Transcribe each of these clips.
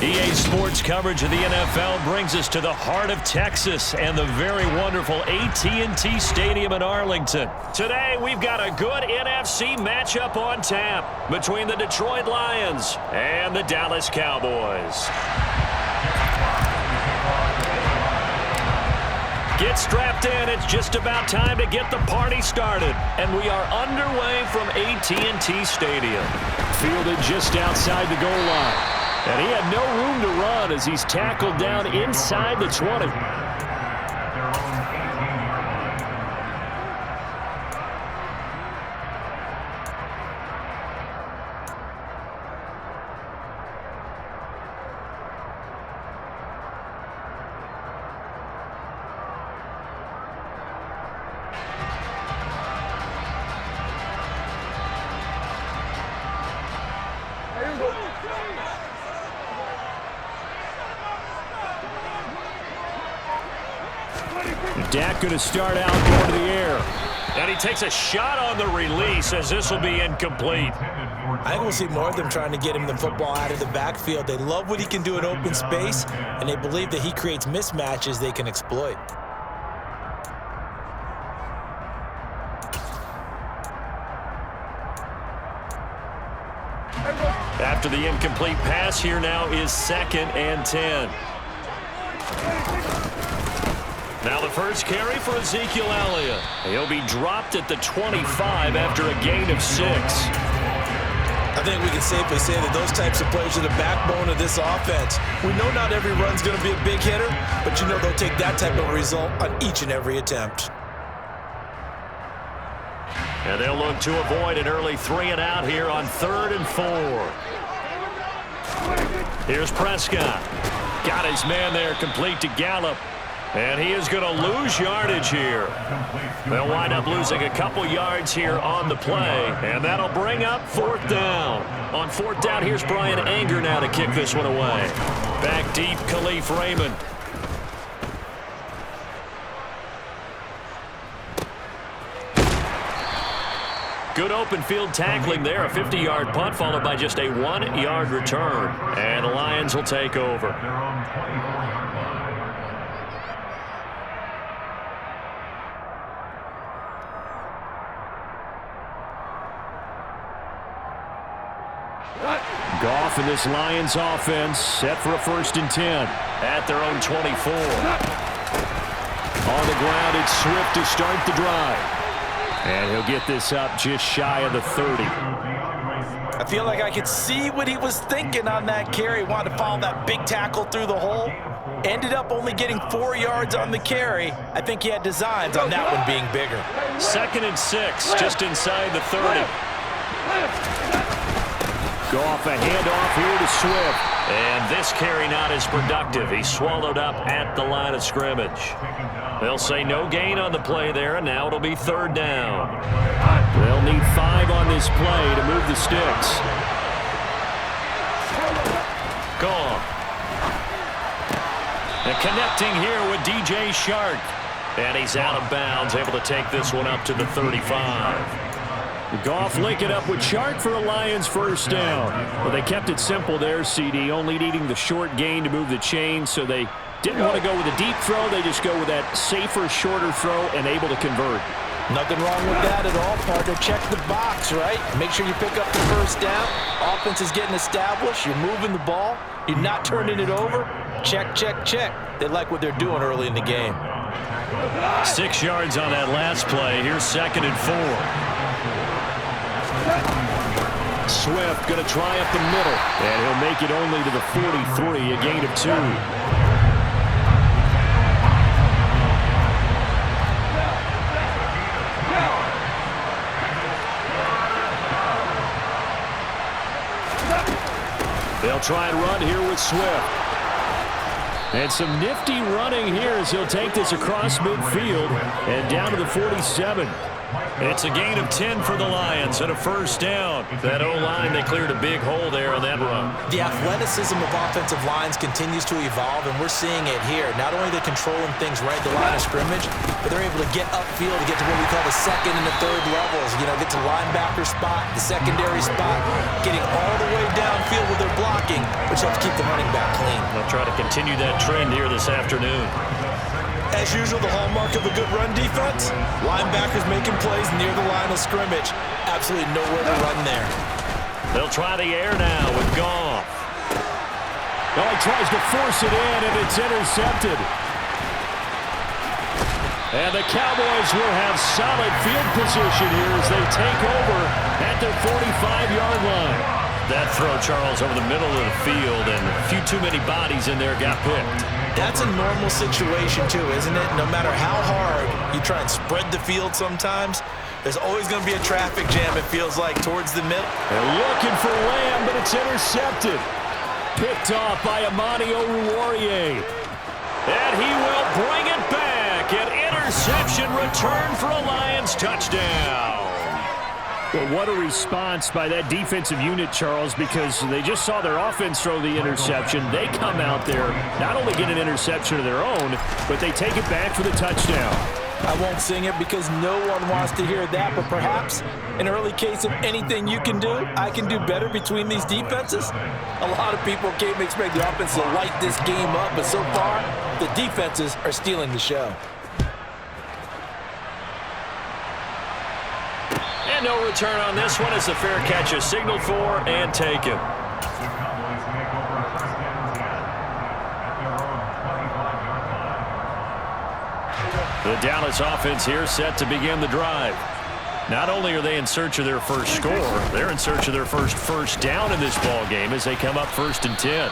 EA Sports coverage of the NFL brings us to the heart of Texas and the very wonderful AT&T Stadium in Arlington. Today, we've got a good NFC matchup on tap between the Detroit Lions and the Dallas Cowboys. Get strapped in. It's just about time to get the party started. And we are underway from AT&T Stadium. Fielded just outside the goal line. And he had no room to run as he's tackled down inside the 20. Dak going to start out going to the air. And he takes a shot on the release as this will be incomplete. I think we'll see more of them trying to get him the football out of the backfield. They love what he can do in open space, and they believe that he creates mismatches they can exploit. After the incomplete pass, here now is 2nd and 10. Now the first carry for Ezekiel Elliott. He'll be dropped at the 25 after a gain of 6. I think we can safely say that those types of players are the backbone of this offense. We know not every run's going to be a big hitter, but you know they'll take that type of result on each and every attempt. And they'll look to avoid an early 3-and-out here on 3rd and 4. Here's Prescott. Got his man there, complete to Gallup. And he is going to lose yardage here. They'll wind up losing a couple yards here on the play. And that'll bring up 4th down. On 4th down, here's Brian Anger now to kick this one away. Back deep, Khalif Raymond. Good open field tackling there. A 50-yard punt followed by just a 1-yard return. And the Lions will take over. Goff and this Lions offense set for a 1st and 10 at their own 24. On the ground, it's Swift to start the drive. And he'll get this up just shy of the 30. I feel like I could see what he was thinking on that carry. Wanted to follow that big tackle through the hole. Ended up only getting 4 yards on the carry. I think he had designs on that one being bigger. 2nd and 6, just inside the 30. Goff, a handoff here to Swift. And this carry not as productive. He's swallowed up at the line of scrimmage. They'll say no gain on the play there, and now it'll be 3rd down. They'll need 5 on this play to move the sticks. Goff. And connecting here with DJ Shark. And he's out of bounds, able to take this one up to the 35. Goff linking up with Shark for a Lions 1st down. Well, they kept it simple there, CD, only needing the short gain to move the chain, so they didn't want to go with a deep throw. They just go with that safer, shorter throw and able to convert. Nothing wrong with that at all, partner. Check the box, right? Make sure you pick up the 1st down. Offense is getting established. You're moving the ball. You're not turning it over. Check, check, check. They like what they're doing early in the game. 6 yards on that last play. Here's 2nd and 4. Swift going to try up the middle, and he'll make it only to the 43, a gain of 2. They'll try and run here with Swift. And some nifty running here as he'll take this across midfield and down to the 47. It's a gain of 10 for the Lions and a first down. That O-line, they cleared a big hole there on that run. The athleticism of offensive lines continues to evolve, and we're seeing it here. Not only are they controlling things right at the line of scrimmage, but they're able to get upfield to get to what we call the second and the third levels. You know, get to linebacker spot, the secondary spot, getting all the way downfield with their blocking, which helps keep the running back clean. They'll try to continue that trend here this afternoon. As usual, the hallmark of a good run defense, linebackers making plays near the line of scrimmage. Absolutely nowhere to run there. They'll try the air now with Goff. Well, he tries to force it in, and it's intercepted. And the Cowboys will have solid field position here as they take over at their 45-yard line. That throw, Charles, over the middle of the field, and a few too many bodies in there got picked. That's a normal situation, too, isn't it? No matter how hard you try and spread the field sometimes, there's always going to be a traffic jam, it feels like, towards the middle. They're looking for Lamb, but it's intercepted. Picked off by Amani Oruwariye. And he will bring it back. An interception return for a Lions touchdown. Well, what a response by that defensive unit, Charles, because they just saw their offense throw the interception. They come out there, not only get an interception of their own, but they take it back for the touchdown. I won't sing it because no one wants to hear that, but perhaps an early case of anything you can do, I can do better between these defenses. A lot of people can't expect the offense to light this game up, but so far, the defenses are stealing the show. And no return on this one as the fair catch is signaled for and taken. The Dallas offense here set to begin the drive. Not only are they in search of their first score, they're in search of their first down in this ball game as they come up 1st and 10.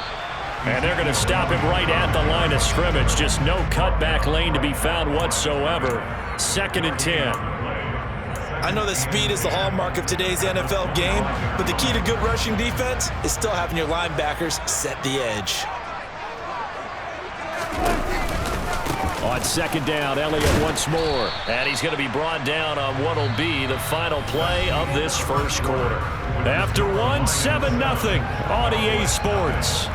And they're going to stop him right at the line of scrimmage. Just no cutback lane to be found whatsoever. 2nd and 10. I know that speed is the hallmark of today's NFL game, but the key to good rushing defense is still having your linebackers set the edge. On 2nd down, Elliott once more. And he's going to be brought down on what will be the final play of this first quarter. After one, 7-0 on EA Sports.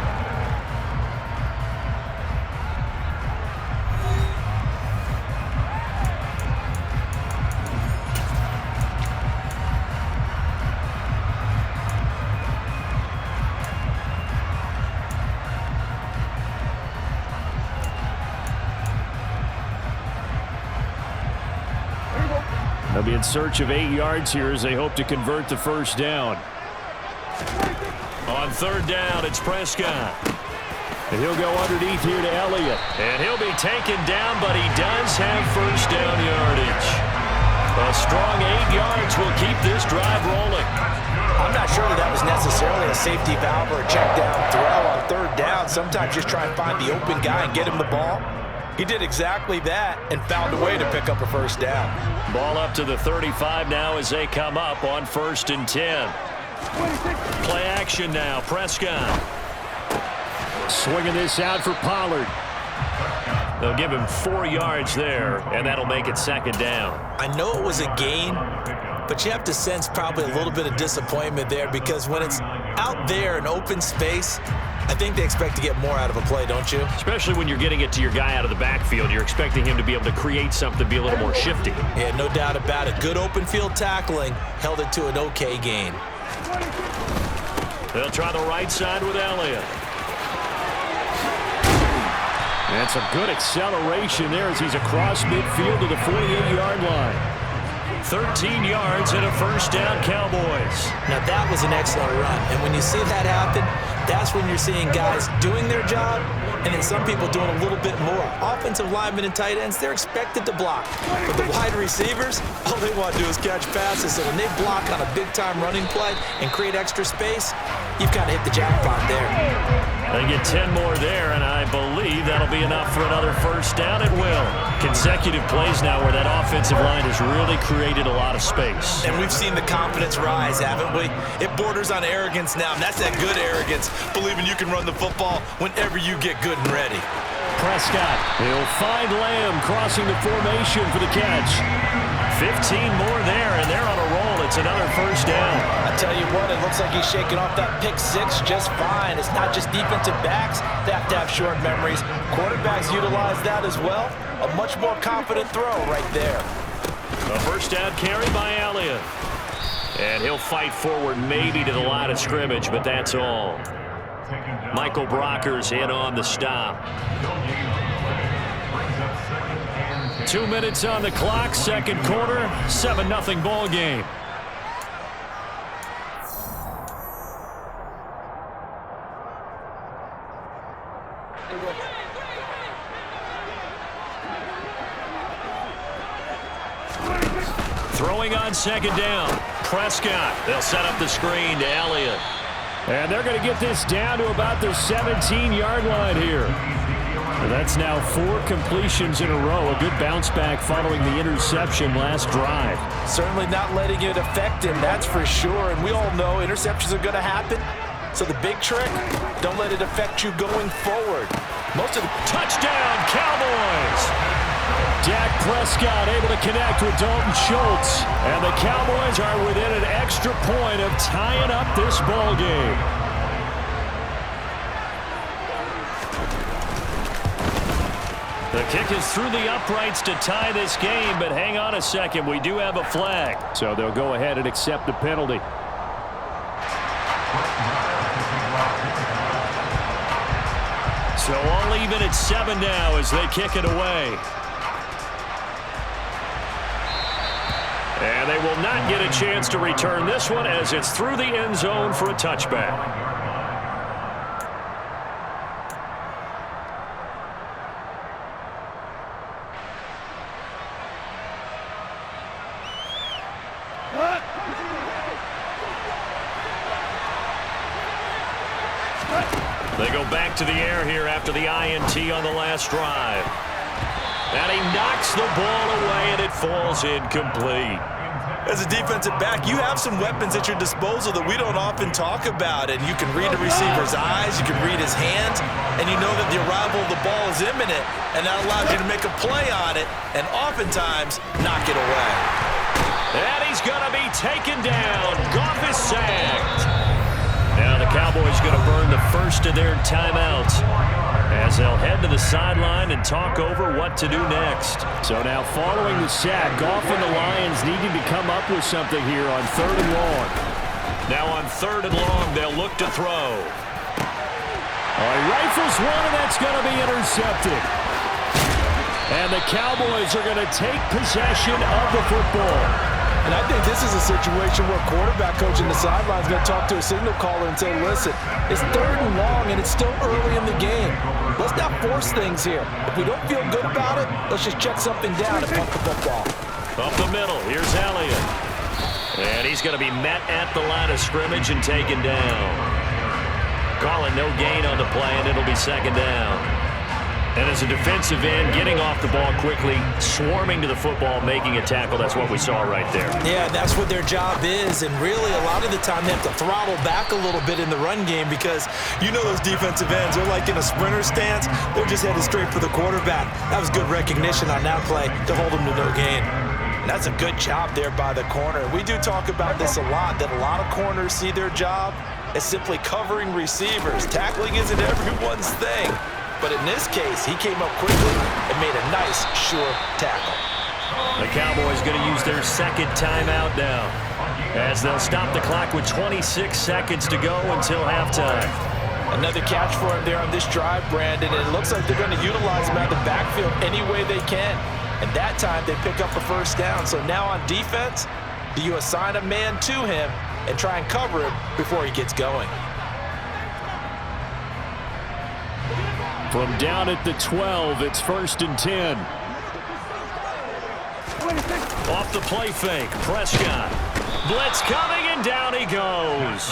They'll be in search of 8 yards here as they hope to convert the first down. On 3rd down, it's Prescott. And he'll go underneath here to Elliott. And he'll be taken down, but he does have first down yardage. A strong 8 yards will keep this drive rolling. I'm not sure that was necessarily a safety valve or a check down throw on 3rd down. Sometimes just try and find the open guy and get him the ball. He did exactly that and found a way to pick up a first down. Ball up to the 35 now as they come up on 1st and 10. Play action now, Prescott. Swinging this out for Pollard. They'll give him 4 yards there, and that'll make it 2nd down. I know it was a gain, but you have to sense probably a little bit of disappointment there because when it's out there in open space, I think they expect to get more out of a play, don't you? Especially when you're getting it to your guy out of the backfield. You're expecting him to be able to create something, be a little more shifty. Yeah, no doubt about it. Good open field tackling held it to an okay gain. They'll try the right side with Elliott. And some good acceleration there as he's across midfield to the 48-yard line. 13 yards and a first down, Cowboys. Now that was an excellent run, and when you see that happen, that's when you're seeing guys doing their job and then some people doing a little bit more. Offensive linemen and tight ends, they're expected to block. But the wide receivers, all they want to do is catch passes. So when they block on a big-time running play and create extra space, you've kind of hit the jackpot there. They get 10 more there, and I believe that'll be enough for another first down. It will. Consecutive plays now where that offensive line has really created a lot of space. And we've seen the confidence rise, haven't we? It borders on arrogance now, and that's that good arrogance, believing you can run the football whenever you get good and ready. Prescott, he'll find Lamb crossing the formation for the catch. 15 more there, and they're on a roll. It's another first down. I tell you what, it looks like he's shaking off that pick six just fine. It's not just defensive backs that have to have short memories. Quarterbacks utilize that as well. A much more confident throw right there. A first down carry by Elliott. And he'll fight forward maybe to the line of scrimmage, but that's all. Michael Brocker's in on the stop. 2 minutes on the clock, second quarter, 7-0 ball game. Throwing on second down. Prescott. They'll set up the screen to Elliott. And they're going to get this down to about the 17-yard line here. So that's now 4 completions in a row. A good bounce back following the interception last drive. Certainly not letting it affect him, that's for sure. And we all know interceptions are going to happen. So the big trick, don't let it affect you going forward. Most of the touchdown, Cowboys! Dak Prescott able to connect with Dalton Schultz. And the Cowboys are within an extra point of tying up this ball game. The kick is through the uprights to tie this game, but hang on a second. We do have a flag. So they'll go ahead and accept the penalty. So all even at 7 now as they kick it away. And they will not get a chance to return this one as it's through the end zone for a touchback. They go back to the air here after the INT on the last drive. And he knocks the ball away, and it falls incomplete. As a defensive back, you have some weapons at your disposal that we don't often talk about. And you can read a receiver's eyes, you can read his hands, and you know that the arrival of the ball is imminent, and that allows you to make a play on it and oftentimes knock it away. And he's going to be taken down. Goff is sacked. Now the Cowboys going to burn the first of their timeouts as they'll head to the sideline and talk over what to do next. So now following the sack, Goff and the Lions needing to come up with something here on 3rd and long. Now on 3rd and long, they'll look to throw. He rifles one, and that's going to be intercepted. And the Cowboys are going to take possession of the football. And I think this is a situation where quarterback coach in the sideline is going to talk to a signal caller and say, listen, it's 3rd and long and it's still early in the game. Let's not force things here. If we don't feel good about it, let's just check something down and punt the football. Up the middle, here's Elliott. And he's going to be met at the line of scrimmage and taken down. Calling no gain on the play, and it'll be 2nd down. And as a defensive end, getting off the ball quickly, swarming to the football, making a tackle, that's what we saw right there. Yeah, that's what their job is, and really a lot of the time they have to throttle back a little bit in the run game because you know those defensive ends, they're like in a sprinter stance, they're just headed straight for the quarterback. That was good recognition on that play to hold them to no gain. And that's a good job there by the corner. We do talk about this a lot, that a lot of corners see their job as simply covering receivers. Tackling isn't everyone's thing. But in this case, he came up quickly and made a nice, sure tackle. The Cowboys going to use their 2nd timeout now as they'll stop the clock with 26 seconds to go until halftime. Another catch for him there on this drive, Brandon, and it looks like they're going to utilize him out of the backfield any way they can. And that time, they pick up a first down. So now on defense, do you assign a man to him and try and cover him before he gets going? From down at the 12, it's 1st and 10. Off the play fake, Prescott. Blitz coming, and And down he goes.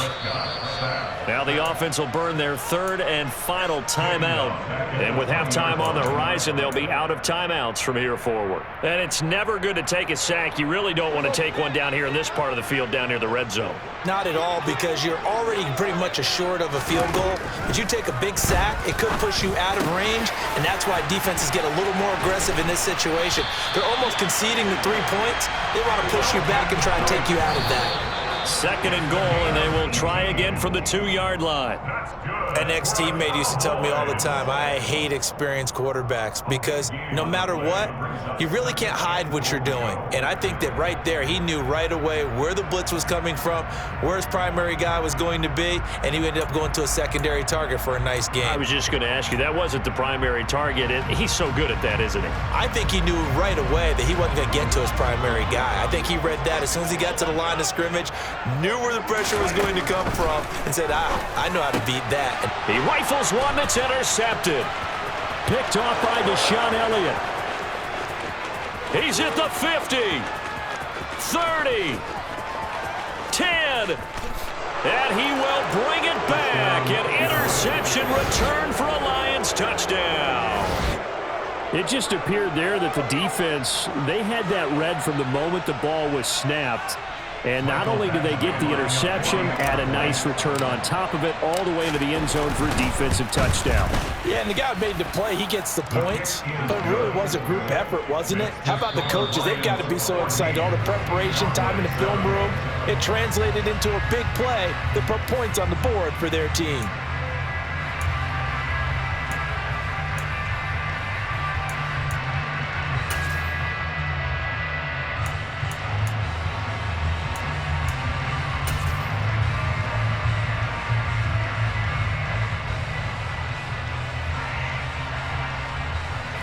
Now the offense will burn their third and final timeout. And with halftime on the horizon, they'll be out of timeouts from here forward. And it's never good to take a sack. You really don't want to take one down here in this part of the field down near the red zone. Not at all, because you're already pretty much assured of a field goal. But you take a big sack, it could push you out of range, and that's why defenses get a little more aggressive in this situation. They're almost conceding the 3 points. They want to push you back and try and take you out of that. Second and goal, and they will try again from the 2-yard line. An ex-teammate used to tell me all the time, I hate experienced quarterbacks because no matter what, you really can't hide what you're doing. And I think that right there, he knew right away where the blitz was coming from, where his primary guy was going to be, and he ended up going to a secondary target for a nice game. I was just going to ask you, that wasn't the primary target. He's so good at that, isn't he? I think he knew right away that he wasn't going to get to his primary guy. I think he read that as soon as he got to the line of scrimmage, knew where the pressure was going to come from, and said, I know how to beat that. He rifles one that's intercepted. Picked off by Deshaun Elliott. He's at the 50, 30, 10, and he will bring it back. An interception return for a Lions touchdown. It just appeared there that the defense, they had that read from the moment the ball was snapped. And not only did they get the interception, add a nice return on top of it, all the way into the end zone for a defensive touchdown. Yeah, and the guy made the play. He gets the points. But it really was a group effort, wasn't it? How about the coaches? They've got to be so excited. All the preparation, time in the film room, it translated into a big play that put points on the board for their team.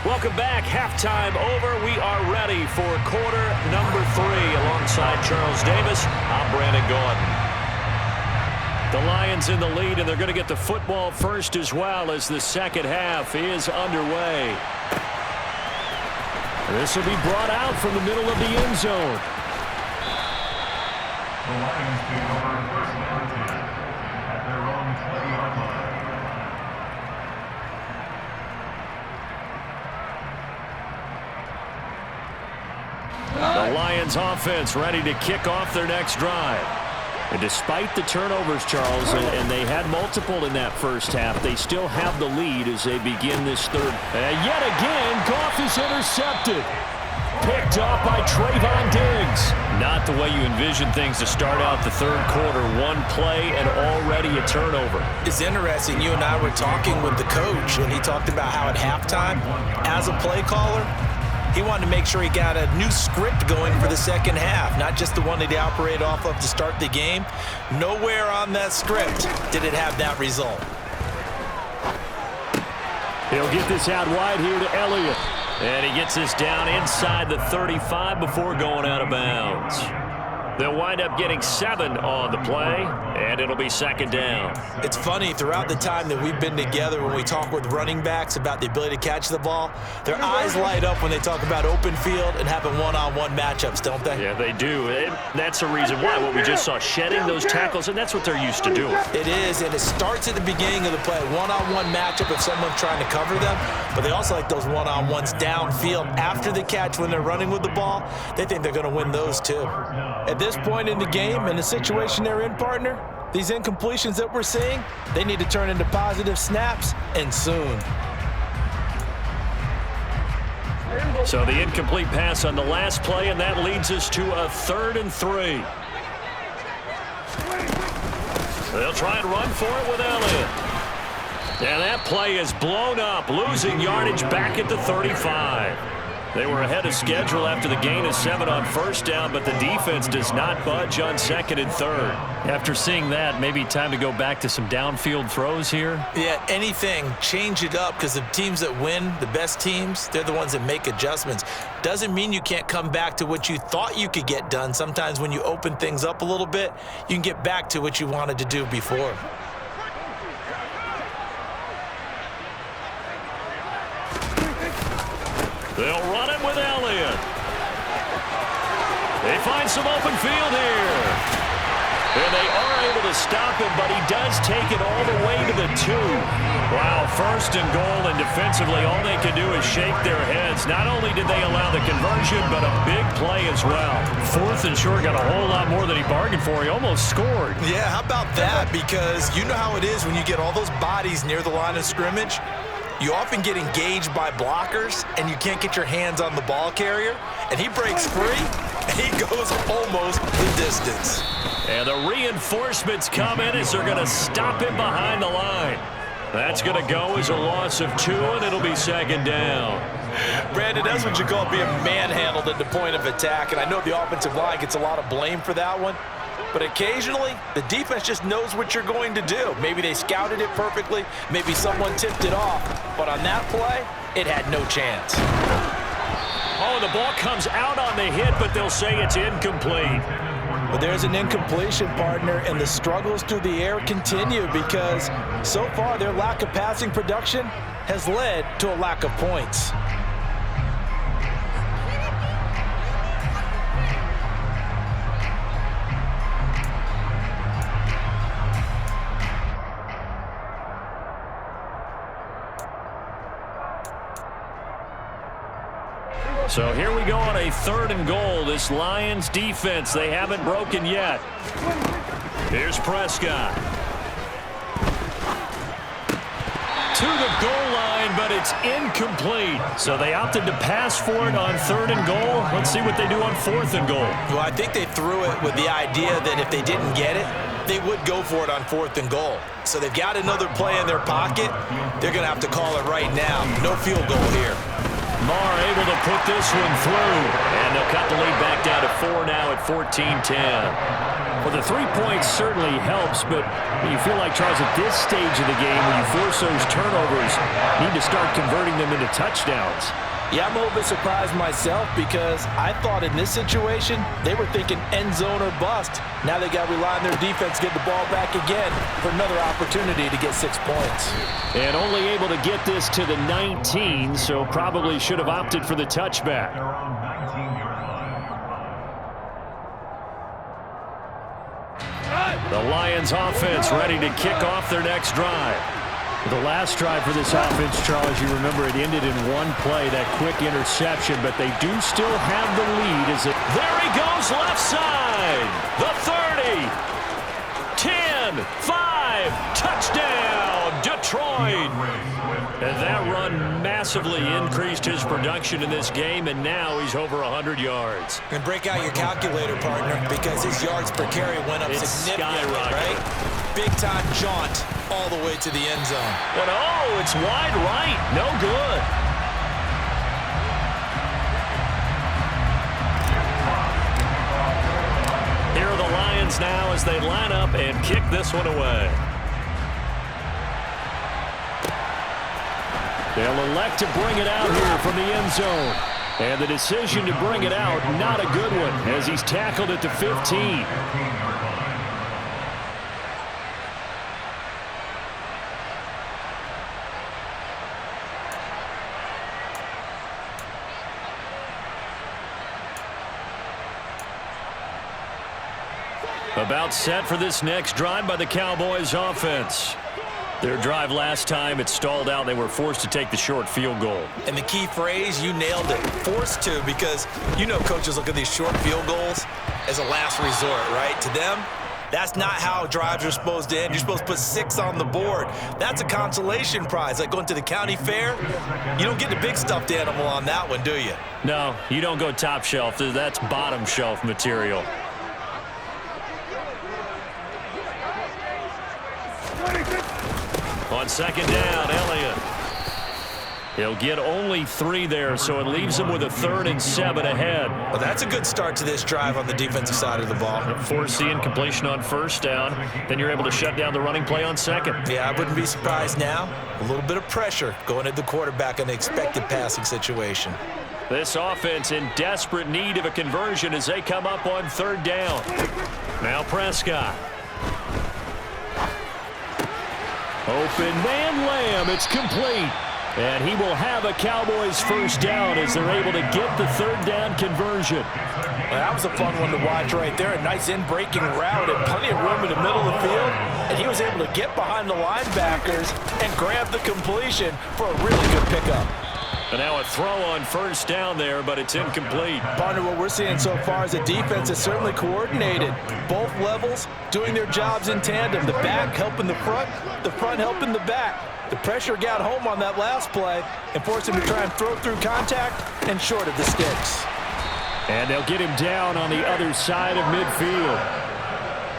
Welcome back. Halftime over. We are ready for quarter number 3. Alongside Charles Davis, I'm Brandon Gordon. The Lions in the lead, and they're going to get the football first as well as the second half is underway. This will be brought out from the middle of the end zone. The Lions take over first and 10 at their own 20-yard line. The Lions offense ready to kick off their next drive. And despite the turnovers, Charles, and they had multiple in that first half, they still have the lead as they begin this third. And yet again, Goff is intercepted. Picked off by Trayvon Diggs. Not the way you envision things to start out the third quarter. One play and already a turnover. It's interesting. You and I were talking with the coach, and he talked about how at halftime, as a play caller, he wanted to make sure he got a new script going for the second half, not just the one that he operated off of to start the game. Nowhere on that script did it have that result. He'll get this out wide here to Elliott. And he gets this down inside the 35 before going out of bounds. They'll wind up getting 7 on the play, and it'll be second down. It's funny, throughout the time that we've been together, when we talk with running backs about the ability to catch the ball, their eyes light up when they talk about open field and having one-on-one matchups, don't they? Yeah, they do. That's the reason why. What we just saw, shedding those tackles, and that's what they're used to doing. It is, and it starts at the beginning of the play. One-on-one matchup if someone's trying to cover them, but they also like those one-on-ones downfield after the catch when they're running with the ball. They think they're going to win those too. At this point in the game and the situation they're in, partner, these incompletions that we're seeing, they need to turn into positive snaps, and soon. So the incomplete pass on the last play, and that leads us to a 3rd and 3. They'll try and run for it with Elliott. And that play is blown up, losing yardage back at the 35. They were ahead of schedule after the gain of 7 on first down, but the defense does not budge on 2nd and 3rd. After seeing that, maybe time to go back to some downfield throws here. Yeah, anything, change it up, because the teams that win, the best teams, they're the ones that make adjustments. Doesn't mean you can't come back to what you thought you could get done. Sometimes when you open things up a little bit, you can get back to what you wanted to do before. They'll run it with Elliott. They find some open field here. And they are able to stop him, but he does take it all the way to the 2. Wow, first and goal, and defensively, all they can do is shake their heads. Not only did they allow the conversion, but a big play as well. 4th and short, got a whole lot more than he bargained for. He almost scored. Yeah, how about that? Because you know how it is when you get all those bodies near the line of scrimmage. You often get engaged by blockers, and you can't get your hands on the ball carrier. And he breaks free, and he goes almost the distance. And the reinforcements come in as they're going to stop him behind the line. That's going to go as a loss of 2, and it'll be 2nd down. Brandon, that's what you call being manhandled at the point of attack. And I know the offensive line gets a lot of blame for that one. But occasionally, the defense just knows what you're going to do. Maybe they scouted it perfectly. Maybe someone tipped it off. But on that play, it had no chance. Oh, the ball comes out on the hit, but they'll say it's incomplete. But there's an incompletion, partner, and the struggles through the air continue because so far their lack of passing production has led to a lack of points. So here we go on a 3rd and goal. This Lions defense, they haven't broken yet. Here's Prescott. To the goal line, but it's incomplete. So they opted to pass for it on 3rd and goal. Let's see what they do on 4th and goal. Well, I think they threw it with the idea that if they didn't get it, they would go for it on 4th and goal. So they've got another play in their pocket. They're going to have to call it right now. No field goal here. Marr able to put this one through. And they'll cut the lead back down to 4 now at 14-10. Well, the 3 points certainly helps, but you feel like, Charles, at this stage of the game, when you force those turnovers, you need to start converting them into touchdowns. Yeah, I'm a little bit surprised myself because I thought in this situation, they were thinking end zone or bust. Now they got to rely on their defense to get the ball back again for another opportunity to get 6 points. And only able to get this to the 19, so probably should have opted for the touchback. The Lions offense ready to kick off their next drive. The last drive for this offense, Charles, you remember it ended in one play, that quick interception, but they do still have the lead. There he goes, left side. The 30. 10, 5, touchdown, Detroit. And that run massively increased his production in this game, and now he's over 100 yards. And break out your calculator, partner, because his yards per carry went up significantly, right? Big-time jaunt all the way to the end zone. But, oh, it's wide right. No good. Here are the Lions now as they line up and kick this one away. They'll elect to bring it out here from the end zone. And the decision to bring it out, not a good one, as he's tackled at the 15. About set for this next drive by the Cowboys offense. Their drive last time, it stalled out. They were forced to take the short field goal. And the key phrase, you nailed it, forced to, because you know coaches look at these short field goals as a last resort, right? To them, that's not how drives are supposed to end. You're supposed to put 6 on the board. That's a consolation prize. Like going to the county fair, you don't get the big stuffed animal on that one, do you? No, you don't go top shelf. That's bottom shelf material. On second down, Elliott. He'll get only 3 there, so it leaves him with a 3rd and 7 ahead. Well, that's a good start to this drive on the defensive side of the ball. Force the incompletion on first down. Then you're able to shut down the running play on second. Yeah, I wouldn't be surprised now. A little bit of pressure going at the quarterback in an expected passing situation. This offense in desperate need of a conversion as they come up on 3rd down. Now Prescott. Open man, Lamb. It's complete. And he will have a Cowboys first down as they're able to get the third down conversion. Well, that was a fun one to watch right there. A nice in-breaking route and plenty of room in the middle of the field. And he was able to get behind the linebackers and grab the completion for a really good pickup. And now a throw on first down there, but it's incomplete. Partner, what we're seeing so far is the defense is certainly coordinated. Both levels doing their jobs in tandem. The back helping the front helping the back. The pressure got home on that last play and forced him to try and throw through contact and short of the sticks. And they'll get him down on the other side of midfield.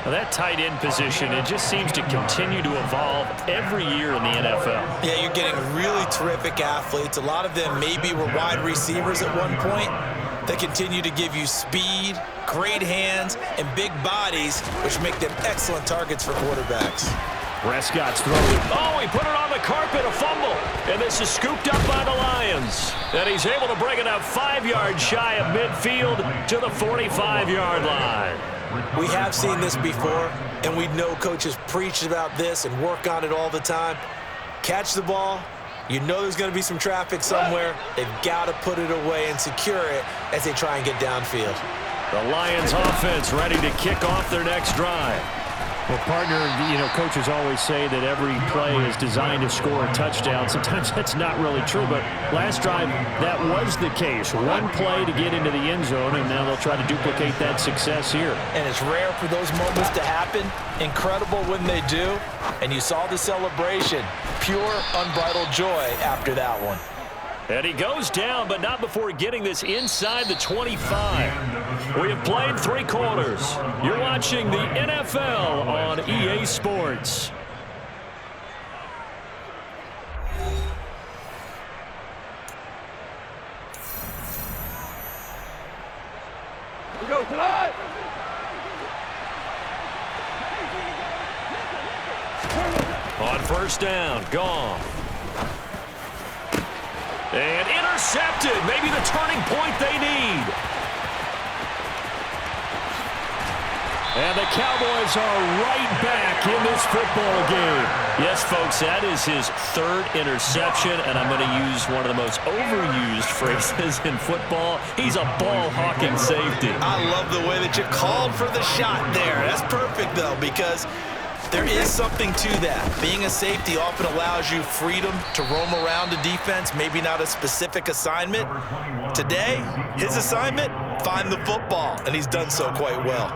Well, that tight end position, it just seems to continue to evolve every year in the NFL. Yeah, you're getting really terrific athletes. A lot of them maybe were wide receivers at one point. They continue to give you speed, great hands, and big bodies, which make them excellent targets for quarterbacks. Prescott's throwing. Oh, he put it on the carpet, a fumble. And this is scooped up by the Lions. And he's able to bring it up 5 yards shy of midfield to the 45-yard line. We have seen this before, and we know coaches preach about this and work on it all the time. Catch the ball. You know there's going to be some traffic somewhere. They've got to put it away and secure it as they try and get downfield. The Lions offense ready to kick off their next drive. Well, partner, coaches always say that every play is designed to score a touchdown. Sometimes that's not really true, but last drive, that was the case. One play to get into the end zone, and now they'll try to duplicate that success here. And it's rare for those moments to happen. Incredible when they do. And you saw the celebration. Pure, unbridled joy after that one. And he goes down, but not before getting this inside the 25. We have played 3 quarters. You're watching the NFL on EA Sports. We go tonight. On first down, gone. And intercepted. Maybe the turning point they need. And the Cowboys are right back in this football game. Yes, folks, that is his 3rd interception, and I'm going to use one of the most overused phrases in football. He's a ball-hawking safety. I love the way that you called for the shot there. That's perfect, though, because there is something to that. Being a safety often allows you freedom to roam around the defense, maybe not a specific assignment. Today, his assignment, find the football, and he's done so quite well.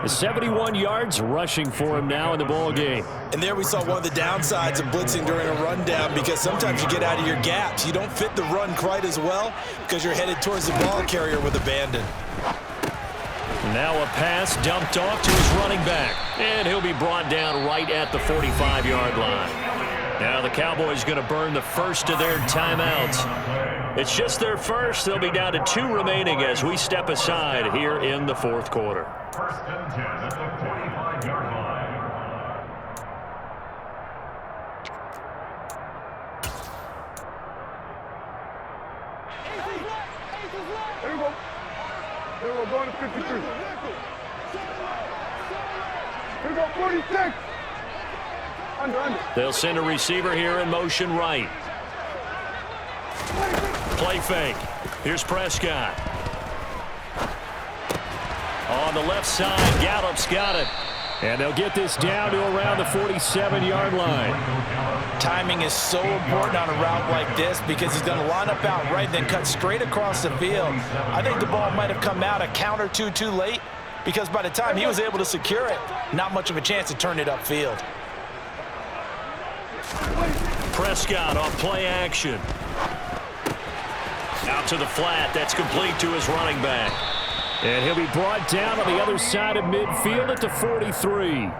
71 yards rushing for him now in the ball game. And there we saw one of the downsides of blitzing during a rundown, because sometimes you get out of your gaps. You don't fit the run quite as well because you're headed towards the ball carrier with abandon. Now a pass dumped off to his running back. And he'll be brought down right at the 45-yard line. Now the Cowboys going to burn the first of their timeouts. It's just their first. They'll be down to 2 remaining as we step aside here in the 4th quarter. First and 10 at the 45-yard line. Here we go. Here we go, going to 53. Here we go, 46. Under. They'll send a receiver here in motion right. Play fake. Here's Prescott. On the left side, Gallup's got it. And they'll get this down to around the 47-yard line. Timing is so important on a route like this because he's going to line up out right, then cut straight across the field. I think the ball might have come out a count or two too late, because by the time he was able to secure it, not much of a chance to turn it upfield. Prescott on play action. Out to the flat. That's complete to his running back. And he'll be brought down on the other side of midfield at the 43.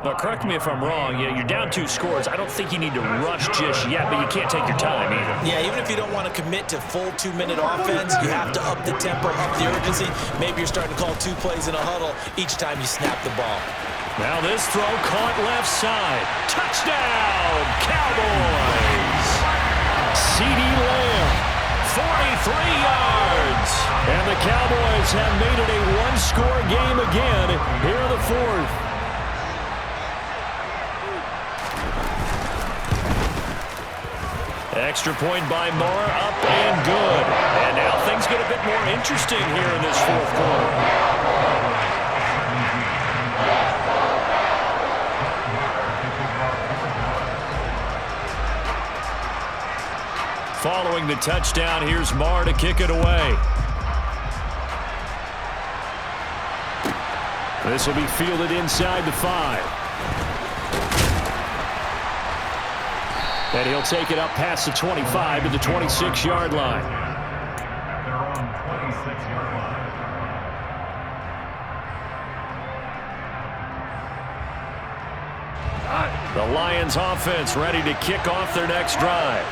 Now, correct me if I'm wrong. Yeah, you're down 2 scores. I don't think you need to rush just yet, but you can't take your time either. Yeah, even if you don't want to commit to full 2-minute offense, you have to up the tempo, up the urgency. Maybe you're starting to call 2 plays in a huddle each time you snap the ball. Now this throw caught left side. Touchdown, Cowboys! CeeDee Lamb, 43 yards. And the Cowboys have made it a 1-score game again here in the 4th. Extra point by Moore, up and good. And now things get a bit more interesting here in this fourth quarter. Following the touchdown, here's Moore to kick it away. This will be fielded inside the 5. And he'll take it up past the 25 to the 26-yard line. At their own 26-yard line. The Lions offense ready to kick off their next drive.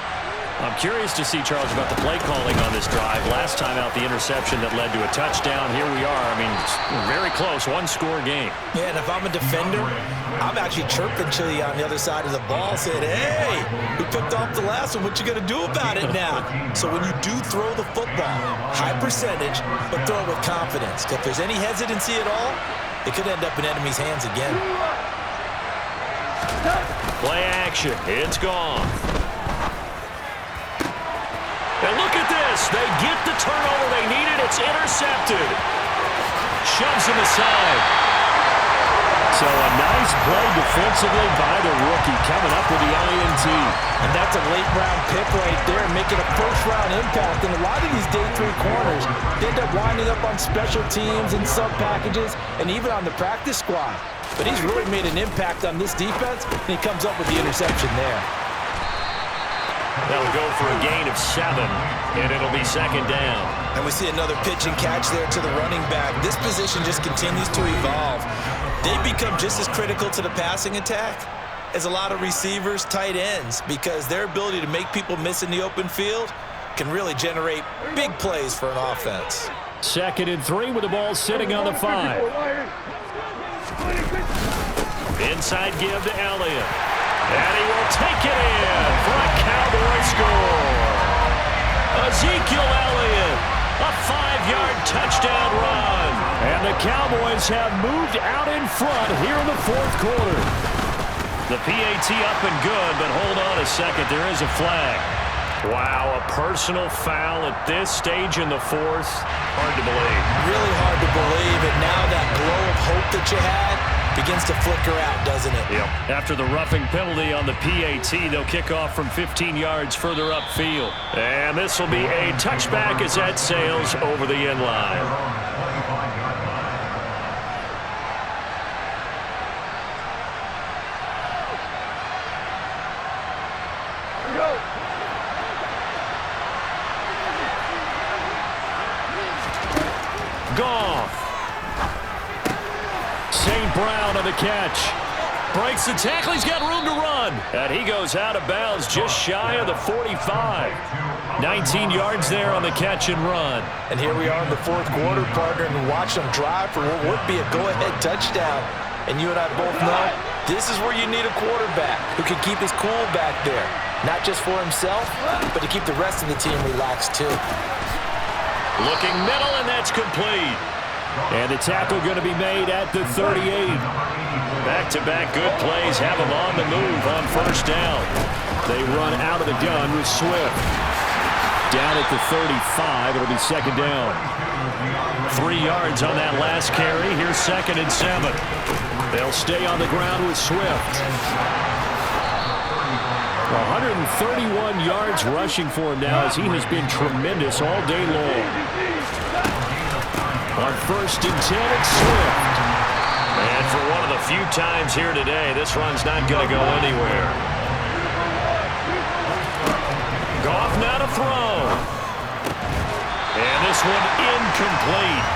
I'm curious to see, Charles, about the play calling on this drive. Last time out, the interception that led to a touchdown. Here we are. I mean, very close, one-score game. Yeah, and if I'm a defender, I'm actually chirping to you on the other side of the ball, saying, hey, we picked off the last one. What you going to do about it now? So when you do throw the football, high percentage, but throw it with confidence. Because if there's any hesitancy at all, it could end up in enemy's hands again. Play action. It's gone. And look at this. They get the turnover they needed. It's intercepted. Shoves him aside. So a nice play defensively by the rookie coming up with the INT. And that's a late-round pick right there, making a first-round impact. And a lot of these day 3 corners, they end up winding up on special teams and sub-packages and even on the practice squad. But he's really made an impact on this defense, and he comes up with the interception there. That'll go for a gain of 7, and it'll be second down. And we see another pitch and catch there to the running back. This position just continues to evolve. They become just as critical to the passing attack as a lot of receivers, tight ends, because their ability to make people miss in the open field can really generate big plays for an offense. 2nd and 3 with the ball sitting on the 5. Inside give to Elliott. And he will take it in for a Cowboy score. Ezekiel Elliott, a 5-yard touchdown run. And the Cowboys have moved out in front here in the fourth quarter. The PAT up and good, but hold on a second. There is a flag. Wow, a personal foul at this stage in the fourth. Hard to believe. Really hard to believe, and now that glow of hope that you had begins to flicker out, doesn't it? Yep. After the roughing penalty on the PAT, they'll kick off from 15 yards further upfield. And this will be a touchback as that sails over the end line. Goff. St. Brown on the catch. Breaks the tackle. He's got room to run. And he goes out of bounds just shy of the 45. 19 yards there on the catch and run. And here we are in the fourth quarter, partner, and watch them drive for what would be a go-ahead touchdown. And you and I both know this is where you need a quarterback who can keep his cool back there. Not just for himself, but to keep the rest of the team relaxed too. Looking middle, and that's complete. And the tackle going to be made at the 38. Back-to-back good plays have them on the move on first down. They run out of the gun with Swift. Down at the 35, it'll be second down. 3 yards on that last carry. Here's 2nd and 7. They'll stay on the ground with Swift. 131 yards rushing for him now as he has been tremendous all day long. On 1st and 10, it's Swift. And for one of the few times here today, this run's not going to go anywhere. Goff now to throw. And this one incomplete.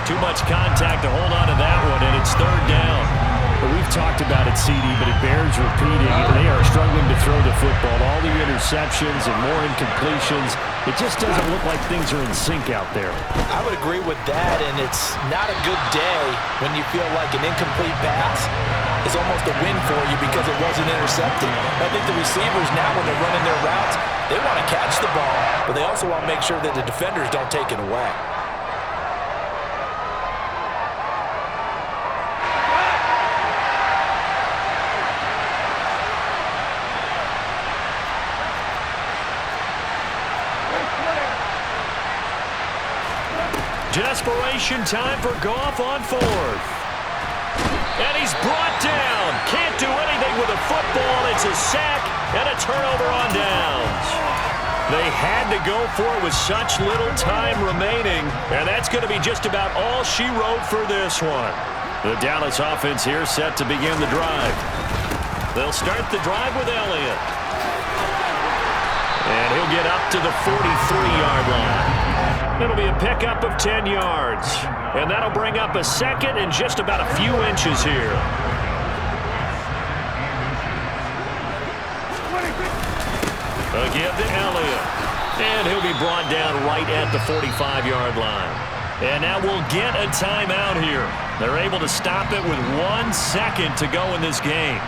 Too much contact to hold on to that one, and it's 3rd down. Well, we've talked about it, CD, but it bears repeating. They are struggling to throw the football. All the interceptions and more incompletions. It just doesn't look like things are in sync out there. I would agree with that, and it's not a good day when you feel like an incomplete pass is almost a win for you because it wasn't intercepted. I think the receivers now, when they're running their routes, they want to catch the ball, but they also want to make sure that the defenders don't take it away. Desperation time for Goff on fourth. And he's brought down. Can't do anything with the football. It's a sack and a turnover on downs. They had to go for it with such little time remaining, and that's going to be just about all she wrote for this one. The Dallas offense here set to begin the drive. They'll start the drive with Elliott. And he'll get up to the 43-yard line. It'll be a pickup of 10 yards. And that'll bring up a second and just about a few inches here. Again to Elliott. And he'll be brought down right at the 45-yard line. And now we'll get a timeout here. They're able to stop it with 1 second to go in this game.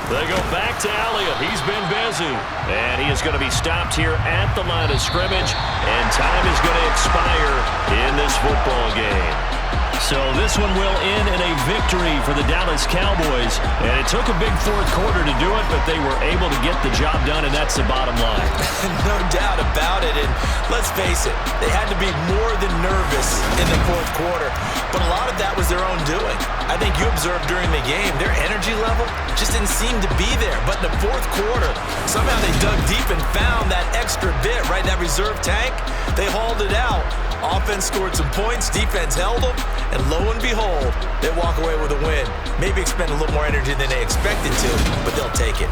They go back to Elliott. He's been busy. And he is going to be stopped here at the line of scrimmage. And time is going to expire in this football game. So this one will end in a victory for the Dallas Cowboys. And it took a big fourth quarter to do it, but they were able to get the job done, and that's the bottom line. No doubt about it. And let's face it, they had to be more than nervous in the fourth quarter. But a lot of that was their own doing. I think you observed during the game, their energy level just didn't seem to be there. But in the fourth quarter, somehow they dug deep and found that extra bit, right? That reserve tank. They hauled it out. Offense scored some points. Defense held them. And lo and behold, they walk away with a win. Maybe expend a little more energy than they expected to, but they'll take it.